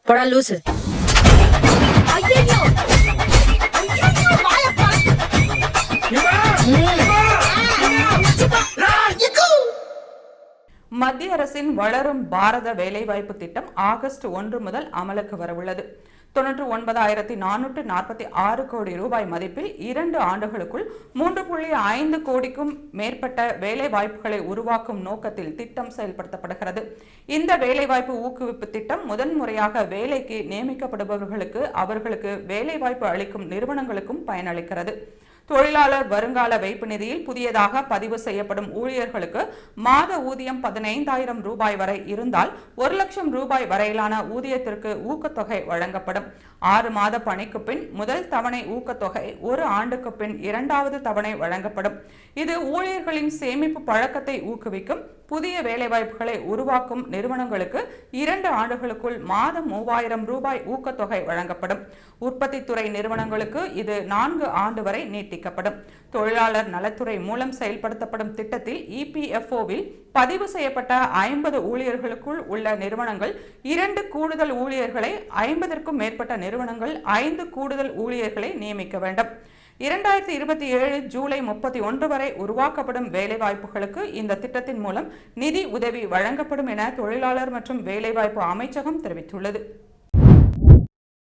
போடா லூசு. மத்திய அரசின் வளரும் பாரத வேலைவாய்ப்பு திட்டம் ஆகஸ்ட் 1 முதல் அமலுக்கு வரவுள்ளது. 99,446 கோடி ரூபாய் மதிப்பில் 2 ஆண்டுகளுக்குள் 3.5 கோடிக்கும் மேற்பட்ட வேலை வாய்ப்புகளை உருவாக்கும் நோக்கத்தில் திட்டம் செயல்படுத்தப்படுகிறது. இந்த வேலைவாய்ப்பு ஊக்குவிப்பு திட்டம் முதன்முறையாக வேலைக்கு நியமிக்கப்படுபவர்களுக்கு அவர்களுக்கு வேலைவாய்ப்பு அளிக்கும் நிறுவனங்களுக்கும் பயனளிக்கிறது. தொழிலாளர் வருங்கால வைப்பு நிதியில் புதியதாக பதிவு செய்யப்படும் ஊழியர்களுக்கு மாத ஊதியம் 15,000 ரூபாய் வரை இருந்தால் 1 லட்சம் ரூபாய் வரையிலான ஊதியத்திற்கு ஊக்கத்தொகை வழங்கப்படும். 6 மாத பணிக்கு பின் முதல் தவணை ஊக்கத்தொகை, 1 ஆண்டுக்கு பின் 2வது தவணை வழங்கப்படும். இது ஊழியர்களின் சேமிப்பு பழக்கத்தை ஊக்குவிக்கும். புதிய வேலைவாய்ப்புகளை உருவாக்கும் நிறுவனங்களுக்கு 2 ஆண்டுகளுக்குள் மாதம் 3,000 ரூபாய் ஊக்கத்தொகை வழங்கப்படும். உற்பத்தி துறை நிறுவனங்களுக்கு இது 4 ஆண்டு வரை நீட்டிக்கப்படும். தொழிலாளர் நலத்துறை மூலம் செயல்படுத்தப்படும் திட்டத்தில் EPFOவில் பதிவு செய்யப்பட்ட 50 ஊழியர்களுக்குள் உள்ள நிறுவனங்கள் 2 கூடுதல் ஊழியர்களை, 50க்கும் மேற்பட்ட நிறுவனங்கள் 5 கூடுதல் ஊழியர்களை நியமிக்க வேண்டும். 2027 ஜூலை 31 வரை உருவாக்கப்படும் வேலைவாய்ப்புகளுக்கு இந்த திட்டத்தின் மூலம் நிதி உதவி வழங்கப்படும் என தொழிலாளர் மற்றும் வேலைவாய்ப்பு அமைச்சகம் தெரிவித்துள்ளது.